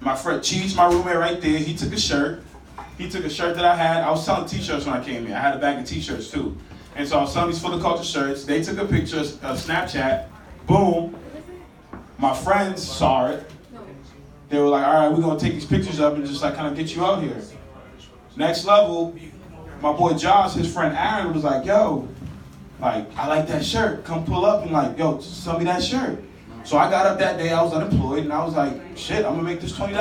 My friend Cheech, my roommate right there, he took a shirt. He took a shirt that I had. I was selling t-shirts when I came here. I had a bag of t-shirts too. And so I was selling these For the Culture shirts. They took a picture of Snapchat. Boom. My friends saw it. They were like, all right, we're going to take these pictures up and just like kind of get you out here. Next level, my boy Josh, his friend Aaron was like, yo, like, I like that shirt. Come pull up and like, yo, sell me that shirt. So I got up that day, I was unemployed, and I was like, shit, I'm gonna make this $20.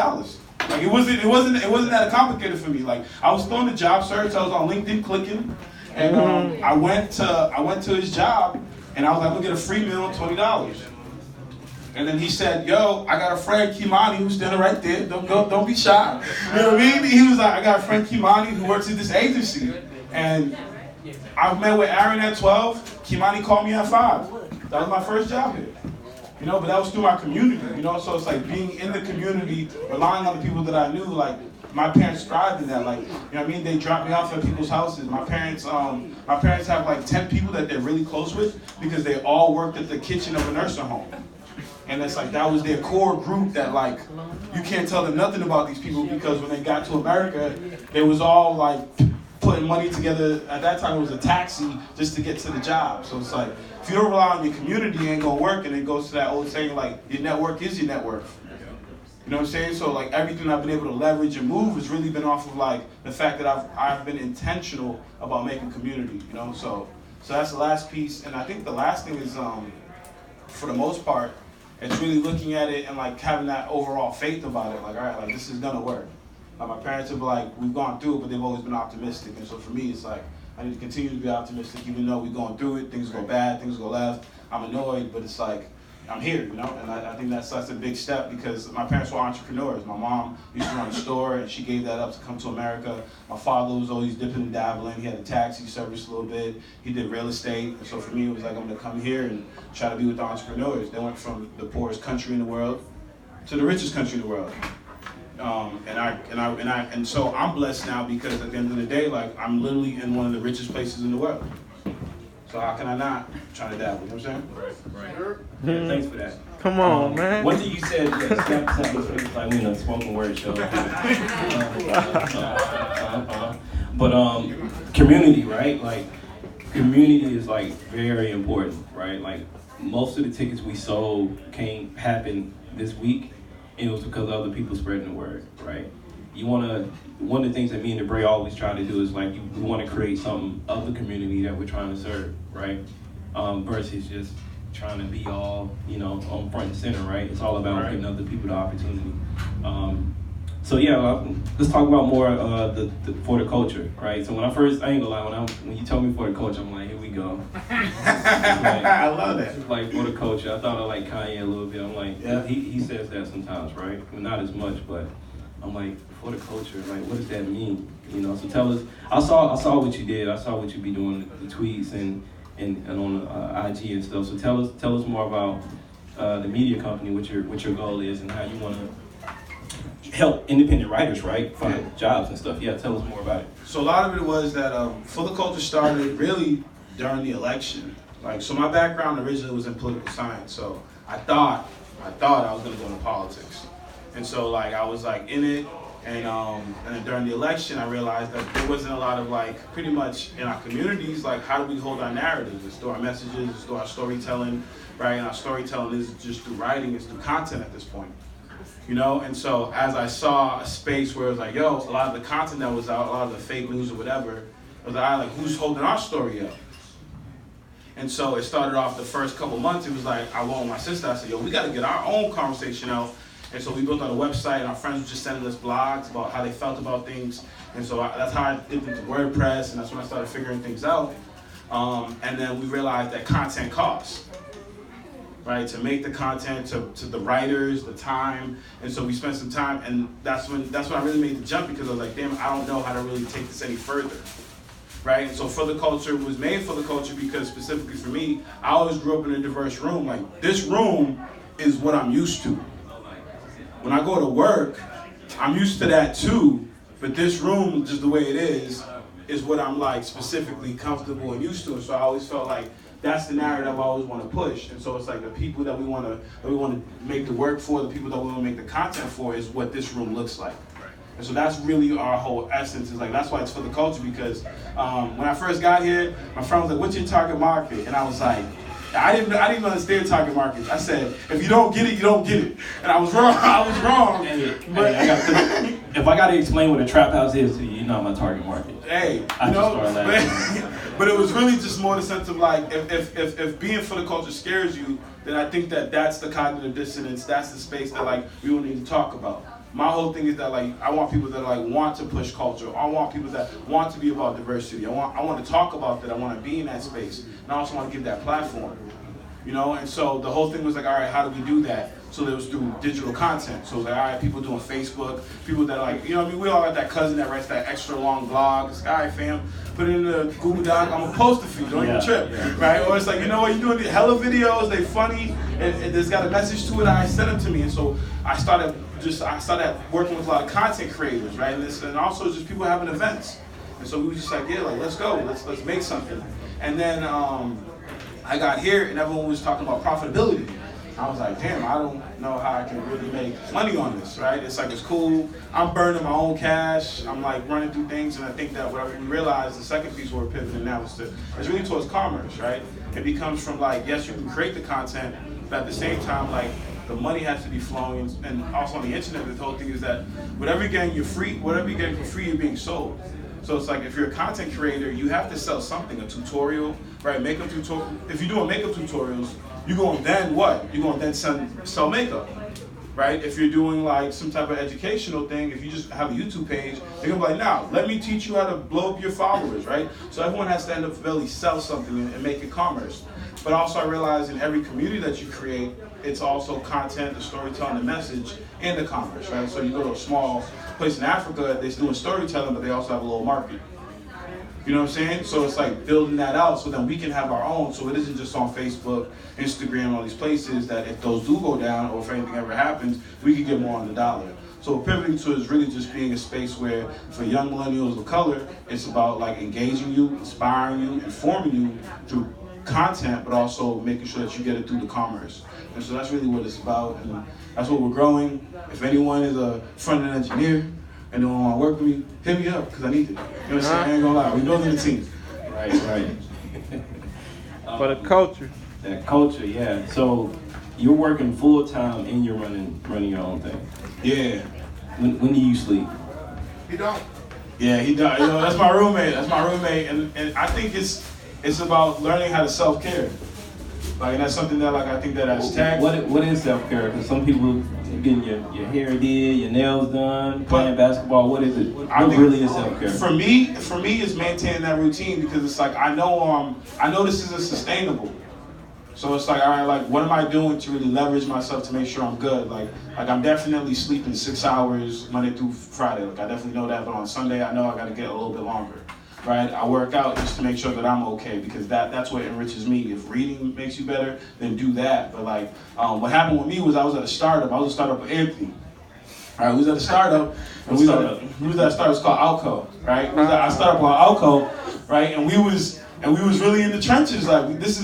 Like it wasn't that complicated for me. Like I was throwing the job search, I was on LinkedIn clicking, and I went to his job, and I was like, I'm gonna get a free meal, $20. And then he said, yo, I got a friend, Kimani, who's standing right there. Don't be shy. You know what I mean? He was like, I got a friend, Kimani, who works at this agency. And I met with Aaron at 12. Kimani called me at 5. That was my first job here. You know, but that was through my community, you know? So it's like being in the community, relying on the people that I knew, like, my parents thrived in that, like, you know what I mean? They dropped me off at people's houses. My parents have like 10 people that they're really close with because they all worked at the kitchen of a nursing home. And it's like, that was their core group that like, you can't tell them nothing about these people because when they got to America, they was all like putting money together. At that time, it was a taxi just to get to the job. So it's like, if you don't rely on your community, it ain't gonna work. And it goes to that old saying, like, your network is your net worth. You know what I'm saying? So like everything I've been able to leverage and move has really been off of like the fact that I've been intentional about making community, you know? So that's the last piece. And I think the last thing is, for the most part, it's really looking at it and like having that overall faith about it. Like, all right, like this is gonna work. Like my parents have like, we've gone through it, but they've always been optimistic. And so for me, it's like, I need to continue to be optimistic, even though we're going through it, things go bad, things go left. I'm annoyed, but it's like, I'm here, you know? And I think that's a big step because my parents were entrepreneurs. My mom used to run a store and she gave that up to come to America. My father was always dipping and dabbling. He had a taxi service a little bit. He did real estate. And so for me, it was like, I'm gonna come here and try to be with the entrepreneurs. They went from the poorest country in the world to the richest country in the world. And so I'm blessed now because at the end of the day, like I'm literally in one of the richest places in the world. So how can I not try to dabble? You know what I'm saying? Right. Yeah, thanks for that. Come on, man. One thing you said, it's like we in a spoken word show. But community, right? Like community is like very important, right? Like most of the tickets we sold came happen this week, and it was because of other people spreading the word, right? One of the things that me and Debray always try to do is like, we want to create something of the community that we're trying to serve, right? Versus just trying to be all, you know, on front and center, right? It's all about giving other people the opportunity. So yeah, let's talk about more the for the culture, right? So when I ain't gonna lie, when you told me for the culture, I'm like, here we go. Like, I love that. Like for the culture, I thought I like Kanye a little bit. I'm like, yeah, he says that sometimes, right? Well, not as much, but I'm like, for the culture, like, what does that mean? You know, so tell us. I saw what you did. I saw what you be doing, the tweets and on IG and stuff. So tell us more about the media company, what your goal is, and how you want to help independent writers, right, find jobs and stuff. Yeah, tell us more about it. So a lot of it was that For the Culture started really during the election. Like, so my background originally was in political science. So I thought I was gonna go into politics. And so like I was like in it, and then during the election I realized that there wasn't a lot of like pretty much in our communities like how do we hold our narratives, it's through our messages, it's through our storytelling, right? And our storytelling is just through writing, it's through content at this point. You know, and so as I saw a space where it was like, yo, a lot of the content that was out, a lot of the fake news or whatever, I was like, who's holding our story up? And so it started off the first couple months, it was like, I went with my sister, I said, yo, we gotta get our own conversation out. And so we built out a website, and our friends were just sending us blogs about how they felt about things. And so that's how I dipped into WordPress, and that's when I started figuring things out. And then we realized that content costs, right? To make the content, to the writers, the time. And so we spent some time, and that's when I really made the jump, because I was like, damn, I don't know how to really take this any further. Right? And so For the Culture was made for the culture because specifically for me, I always grew up in a diverse room. Like, this room is what I'm used to. When I go to work, I'm used to that too, but this room, just the way it is what I'm like specifically comfortable and used to. And so I always felt like that's the narrative I always want to push. And so it's like the people that we want to make the work for, the people that we want to make the content for, is what this room looks like. And so that's really our whole essence. Is like, that's why it's for the culture, because when I first got here, my friend was like, "What's your target market?" And I was like, I didn't understand target markets. I said, if you don't get it, you don't get it. And I was wrong. But if I got to explain what a trap house is to you, you're not my target market. Hey, but it was really just more the sense of like, if being for the culture scares you, then I think that's the cognitive dissonance. That's the space that like we will need to talk about. My whole thing is that like I want people that like want to push culture. I want people that want to be about diversity. I want to talk about that. I want to be in that space, and I also want to give that platform. You know, and so the whole thing was like, all right, how do we do that? So it was through digital content. So it was like, all right, people doing Facebook, people that like, you know what I mean? We all got that cousin that writes that extra long blog. It's like, all right, fam, put it in the Google Doc. I'm gonna post it for you. Don't even trip, right? Or it's like, you know what? You're doing hella videos. They funny, and there's got a message to it. I sent them to me, and so I started working with a lot of content creators, right? And also just people having events. And so we were just like, yeah, like let's go, let's make something. And then I got here and everyone was talking about profitability. I was like, damn, I don't know how I can really make money on this, right? It's like, it's cool. I'm burning my own cash. I'm like running through things, and I think that what we realized, the second piece we're pivoting now is it's really towards commerce, right? It becomes from like, yes, you can create the content, but at the same time, like, the money has to be flowing, and also on the internet, the whole thing is that whatever you're getting for free, you're being sold. So it's like, if you're a content creator, you have to sell something, a tutorial, right? Makeup tutorial. If you're doing makeup tutorials, you're going then what? You're going then sell makeup, right? If you're doing like some type of educational thing, if you just have a YouTube page, they're gonna be like, now, let me teach you how to blow up your followers, right? So everyone has to end up really sell something and make it commerce. But also I realize in every community that you create, it's also content, the storytelling, the message, and the commerce, right? So you go to a small place in Africa, they're doing storytelling, but they also have a little market. You know what I'm saying? So it's like building that out so then we can have our own. So it isn't just on Facebook, Instagram, all these places that if those do go down or if anything ever happens, we can get more on the dollar. So pivoting to is really just being a space where for young millennials of color, it's about like engaging you, inspiring you, informing you through content, but also making sure that you get it through the commerce. And so that's really what it's about, and that's what we're growing. If anyone is a front-end engineer and they want to work with me, hit me up, because I need it. You know what I'm saying? I ain't gonna lie, we're building a team. Right. For the culture. That culture, yeah. So you're working full-time and you're running your own thing. Yeah. When do you sleep? He don't. Yeah, he does. You know, that's my roommate, and I think it's about learning how to self-care. Like, and that's something that, like, I think that has tagged. What is self-care? Because some people getting your hair did, your nails done, playing basketball. What is it? What really is self-care? For me, it's maintaining that routine, because it's like I know this isn't sustainable. So it's like, all right, like, what am I doing to really leverage myself to make sure I'm good? Like I'm definitely sleeping 6 hours Monday through Friday. Like, I definitely know that, but on Sunday, I know I got to get a little bit longer. Right? I work out just to make sure that I'm okay, because that's what enriches me. If reading makes you better, then do that. But like, what happened with me was I was at a startup. I was a startup with Anthony. All right, we was at a startup, and we was at a startup. It's called Alco, right? I started on Alco, right? And we was really in the trenches. Like, this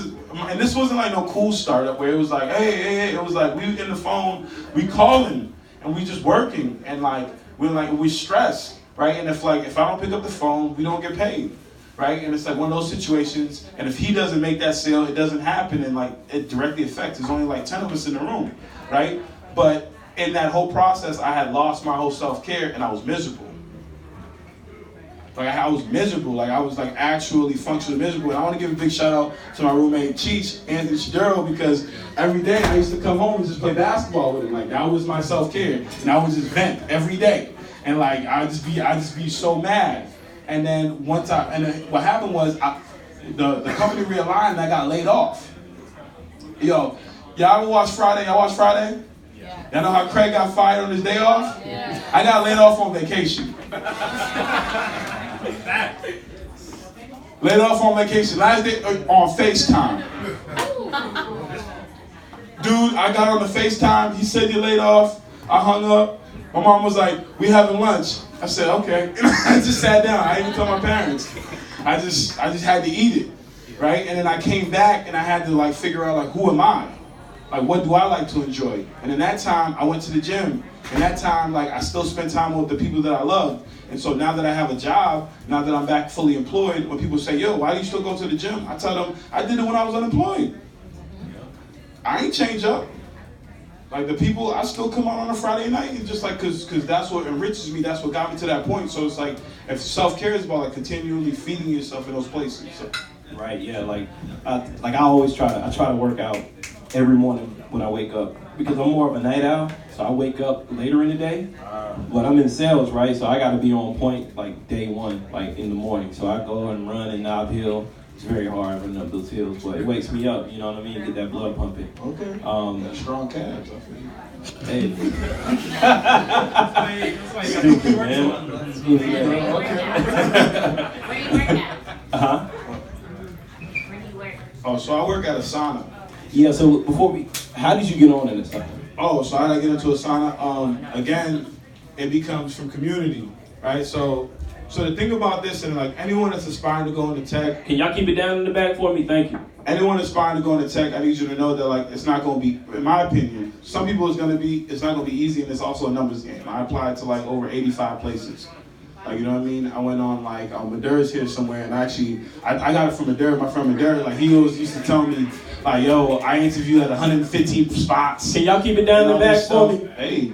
wasn't like no cool startup where it was like, hey. It was like we in the phone, we calling, and we just working, and like we stressed. Right, and if I don't pick up the phone, we don't get paid, right? And it's like one of those situations, and if he doesn't make that sale, it doesn't happen, and like it directly affects. There's only like 10 of us in the room, right? But in that whole process, I had lost my whole self-care, and I was miserable. Like I was miserable, like I was like actually functionally miserable. And I want to give a big shout out to my roommate Cheech, Anthony Shaduro, because every day I used to come home and just play basketball with him. Like that was my self-care, and I would just vent every day. And like I just be so mad. And then what happened was the company realigned and I got laid off. Yo, y'all ever watch Friday? Y'all watch Friday? Yeah. Y'all know how Craig got fired on his day off? Yeah. I got laid off on vacation. Laid off on vacation. Last day on FaceTime. Dude, I got on the FaceTime. He said you laid off. I hung up. My mom was like, we having lunch. I said, okay. I just sat down. I didn't even tell my parents. I just had to eat it. right? And then I came back and I had to like figure out like, who am I? Like, what do I like to enjoy? And in that time, I went to the gym. In that time, like, I still spent time with the people that I loved. And so now that I have a job, now that I'm back fully employed, when people say, yo, why do you still go to the gym? I tell them, I did it when I was unemployed. I ain't changed up. Like, the people, I still come out on a Friday night, and just like, cause that's what enriches me, that's what got me to that point. So it's like, if self-care is about like continually feeding yourself in those places. So. Right, yeah, like I always try to work out every morning when I wake up, because I'm more of a night owl, so I wake up later in the day. But I'm in sales, right? So I got to be on point like day one, like in the morning. So I go and run and knob hill. It's very hard running up those hills, but it wakes me up. You know what I mean? Get that blood pumping. Okay. Got strong calves. I feel. Hey. Stupid, man. Where you work now? Uh-huh. Where do you work? Oh, so I work at Asana. Yeah. So how did you get on in this stuff? Oh, so how did I get into Asana? Again, it becomes from community, right? So the thing about this, and like anyone that's aspiring to go into tech, Can y'all keep it down in the back for me? Thank you. anyone aspiring to go into tech, I need you to know that like it's not going to be, in my opinion, some people it's not going to be easy, and it's also a numbers game. I applied to like over 85 places. Like, you know what I mean? I went on like, Madeira's here somewhere, and actually, I got it from Madeira, my friend Madeira, like he always used to tell me, like, yo, I interviewed at 115 spots. Can y'all keep it down in the back for me? Hey.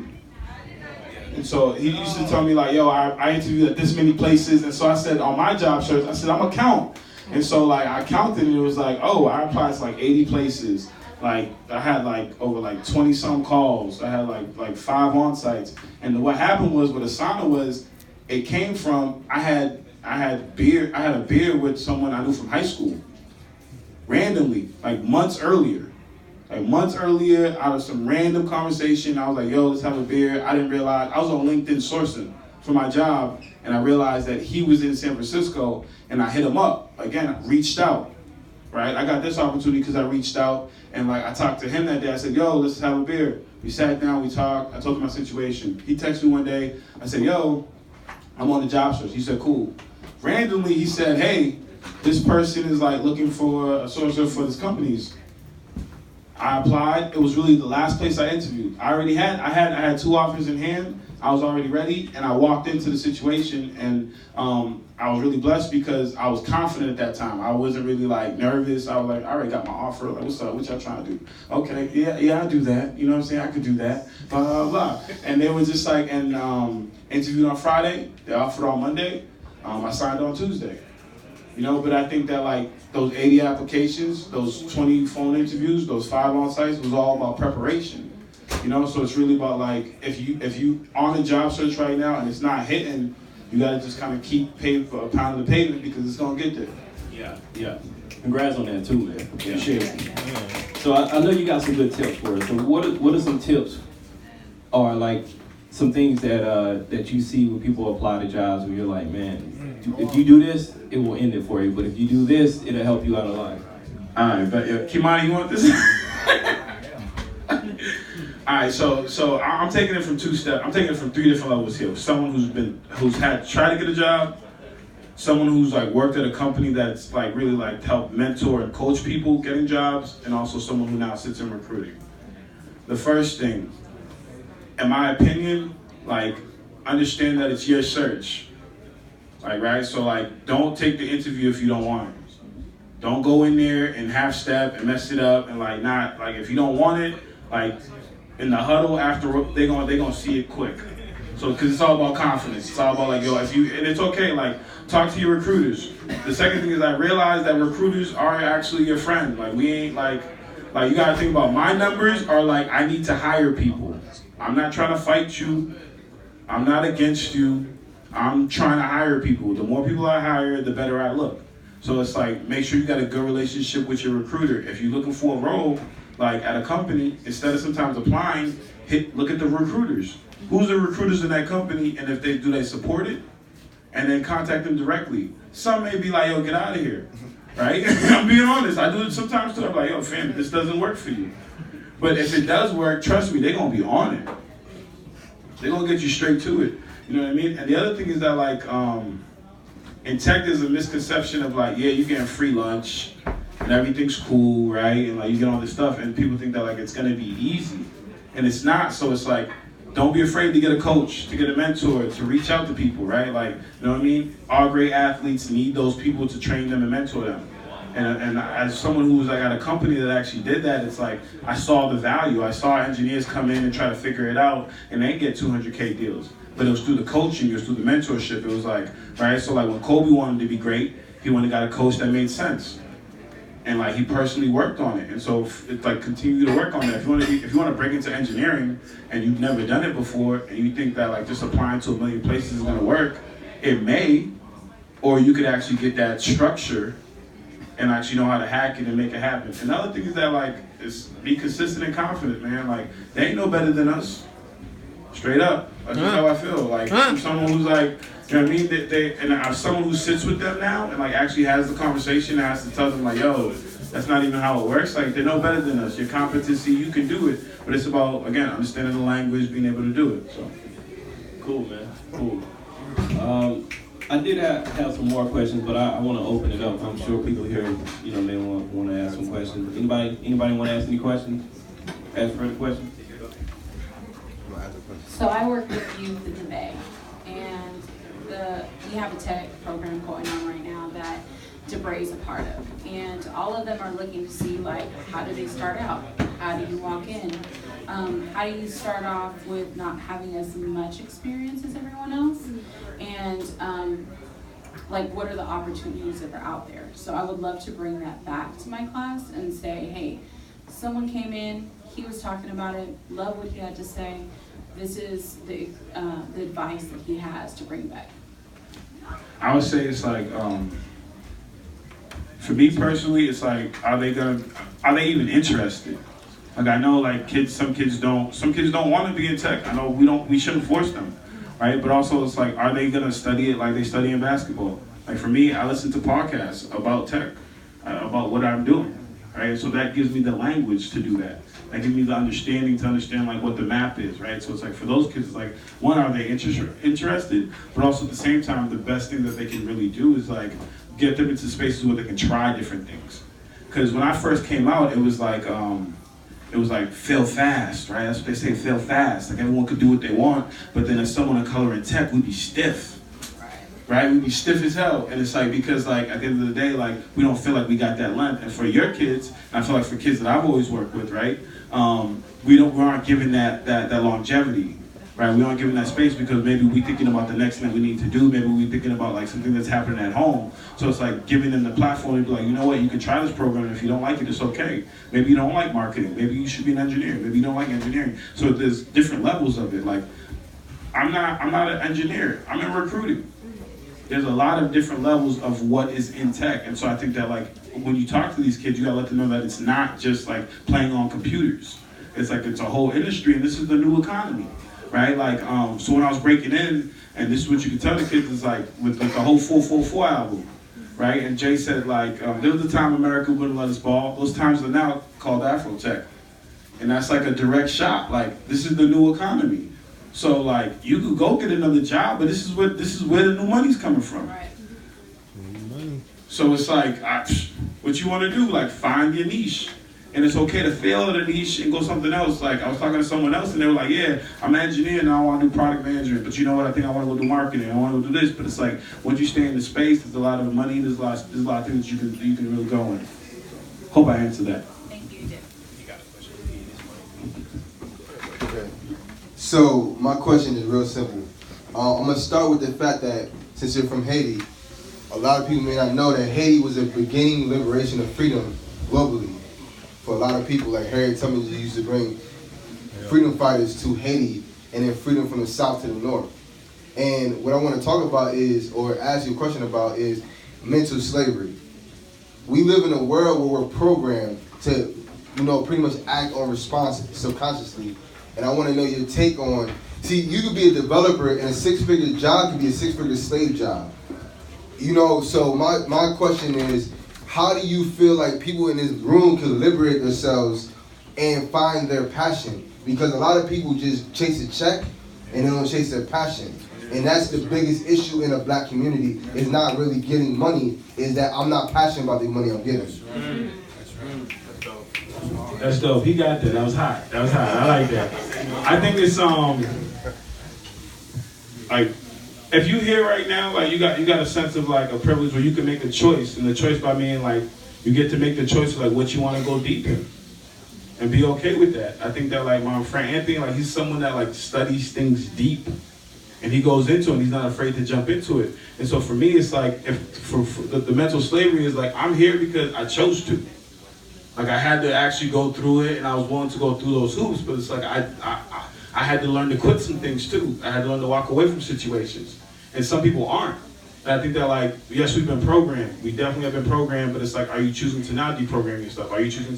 And so he used to tell me like, yo, I interviewed at this many places. And so I said, on my job search, I said, I'm gonna count. And so like, I counted and it was like, oh, I applied to like 80 places. Like, I had like over like 20 some calls. I had like 5 on-sites. And what happened was with Asana was, it came from, I had a beer with someone I knew from high school. Randomly, like months earlier. Like months earlier, out of some random conversation, I was like, yo, let's have a beer. I didn't realize, I was on LinkedIn sourcing for my job, and I realized that he was in San Francisco, and I hit him up. Again, I reached out, right? I got this opportunity because I reached out, and like I talked to him that day. I said, yo, let's have a beer. We sat down, we talked, I told him my situation. He texted me one day, I said, yo, I'm on the job search. He said, cool. Randomly, he said, hey, this person is like looking for a sourcer for this company's. I applied. It was really the last place I interviewed. I had 2 offers in hand. I was already ready, and I walked into the situation, and I was really blessed because I was confident at that time. I wasn't really like nervous. I was like, I already got my offer. Like, what's up? What y'all trying to do? Okay, yeah, I do that. You know what I'm saying? I could do that. Blah blah blah. And they were just like, and interviewed on Friday. They offered on Monday. I signed on Tuesday. You know, but I think that like those 80 applications, those 20 phone interviews, those 5 on-sites was all about preparation. You know, so it's really about like, if you on a job search right now and it's not hitting, you gotta just kind of keep paying for a pound of the pavement because it's gonna get there. Yeah. Congrats on that too, man. Yeah. Appreciate it. So I know you got some good tips for us. So what are some tips, or like some things that you see when people apply to jobs where you're like, man, if you do this, it will end it for you. But if you do this, it'll help you out a lot. All right, but Kimani, you want this? All right, so I'm taking it from 2 steps. I'm taking it from 3 different levels here. Someone who's tried to get a job, someone who's like worked at a company that's like really like helped mentor and coach people getting jobs, and also someone who now sits in recruiting. The first thing, in my opinion, like understand that it's your search. Like, right? So like, don't take the interview if you don't want it. Don't go in there and half step and mess it up and like not, like if you don't want it, like in the huddle after, they're gonna see it quick. So, cause it's all about confidence. It's all about like, yo, and it's okay, like talk to your recruiters. The second thing is I realized that recruiters are actually your friend. Like we ain't like you gotta think about my numbers are like, I need to hire people. I'm not trying to fight you. I'm not against you. I'm trying to hire people. The more people I hire, the better I look. So it's like, make sure you got a good relationship with your recruiter. If you're looking for a role, like at a company, instead of sometimes applying, look at the recruiters. Who's the recruiters in that company, and if do they support it? And then contact them directly. Some may be like, yo, get out of here, right? I'm being honest. I do it sometimes too. I'm like, yo, fam, this doesn't work for you. But if it does work, trust me, they're gonna be on it. They're gonna get you straight to it. You know what I mean? And the other thing is that like, in tech, there's a misconception of like, yeah, you're getting free lunch and everything's cool, right? And like you get all this stuff, and people think that like it's gonna be easy, and it's not. So it's like, don't be afraid to get a coach, to get a mentor, to reach out to people, right? Like, you know what I mean? All great athletes need those people to train them and mentor them. And as someone who was like at a company that actually did that, it's like I saw the value. I saw engineers come in and try to figure it out, and they get 200K deals. But it was through the coaching, it was through the mentorship. It was like, right? So like when Kobe wanted to be great, he went and got a coach that made sense. And like he personally worked on it, and so it's like continue to work on that. If you want to break into engineering and you've never done it before, and you think that like just applying to a million places is gonna work, it may, or you could actually get that structure and actually know how to hack it and make it happen. Another thing is that like is be consistent and confident, man. Like they ain't no better than us, straight up. That's just how I feel. Like someone who's like. You know what I mean? And I'm someone who sits with them now and like actually has the conversation and has to tell them like, yo, that's not even how it works. Like they're no better than us. Your competency, you can do it, but it's about again understanding the language, being able to do it. So cool, man. Cool. I did have some more questions, but I want to open it up. I'm sure people here, you know, may want to ask some questions. Anybody want to ask any questions? Ask further questions. So I work with youth in the Bay, and we have a tech program going on right now that Debray is a part of, and all of them are looking to see like how do they start out, how do you walk in, how do you start off with not having as much experience as everyone else, and like what are the opportunities that are out there. So I would love to bring that back to my class and say, hey, someone came in, he was talking about it, love what he had to say, this is the advice that he has to bring back. I would say it's like, for me personally, it's like, are they even interested? Like I know like some kids don't want to be in tech. I know we shouldn't force them, right? But also it's like, are they gonna study it like they study in basketball? Like for me, I listen to podcasts about tech, about what I'm doing, right? So that gives me the language to do that. That gives me the understanding to understand like what the map is, right? So it's like for those kids, it's like, one, are they interested? But also at the same time, the best thing that they can really do is like get them into spaces where they can try different things. Because when I first came out, it was like fail fast, right? That's what they say, fail fast. Like everyone could do what they want, but then as someone of color in tech, we'd be stiff. Right, we'd be stiff as hell, and it's like because like at the end of the day, like we don't feel like we got that length. And for your kids, and I feel like for kids that I've always worked with, right, we aren't given that longevity, right? We aren't given that space because maybe we're thinking about the next thing we need to do. Maybe we're thinking about like something that's happening at home. So it's like giving them the platform to be like, you know what, you can try this program, and if you don't like it, it's okay. Maybe you don't like marketing. Maybe you should be an engineer. Maybe you don't like engineering. So there's different levels of it. Like I'm not an engineer. I'm in recruiting. There's a lot of different levels of what is in tech. And so I think that like when you talk to these kids, you gotta let them know that it's not just like playing on computers. It's like it's a whole industry, and this is the new economy, right? Like, so when I was breaking in, and this is what you can tell the kids, is like with like the whole 444 album, right? And Jay said like, there was a time America wouldn't let us ball. Those times are now called Afro tech. And that's like a direct shot. Like, this is the new economy. So like you could go get another job, but this is where the new money's coming from. Right. So it's like, what you want to do? Like find your niche, and it's okay to fail at a niche and go something else. Like I was talking to someone else, and they were like, "Yeah, I'm an engineer and I want to do product management, but you know what? I think I want to go do marketing. I want to go do this." But it's like once you stay in the space, there's a lot of money. There's a lot of things you can really go in. Hope I answered that. Thank you, Jim. Okay. So my question is real simple. I'm gonna start with the fact that since you're from Haiti, a lot of people may not know that Haiti was a beginning liberation of freedom globally. For a lot of people, like Harriet Tubman used to bring freedom fighters to Haiti and then freedom from the south to the north. And what I want to talk about is, or ask you a question about, is mental slavery. We live in a world where we're programmed to, pretty much act on response subconsciously. And I want to know your take on, you could be a developer and a six-figure job could be a six-figure slave job. So my question is, how do you feel like people in this room can liberate themselves and find their passion? Because a lot of people just chase a check and they don't chase their passion. And that's the biggest issue in a black community, is not really getting money, is that I'm not passionate about the money I'm getting. That's dope. He got that. That was hot. That was hot. I like that. I think it's like, if you here right now, like you got a sense of like a privilege where you can make a choice, and the choice by being like you get to make the choice of like what you want to go deep in, and be okay with that. I think that like my friend Anthony, like he's someone that like studies things deep, and he goes into it. And he's not afraid to jump into it. And so for me, it's like for the mental slavery is like I'm here because I chose to. Like I had to actually go through it, and I was willing to go through those hoops. But it's like I had to learn to quit some things too. I had to learn to walk away from situations, and some people aren't. And I think that like yes, we've been programmed. We definitely have been programmed, but it's like, are you choosing to now deprogram yourself? Are you choosing to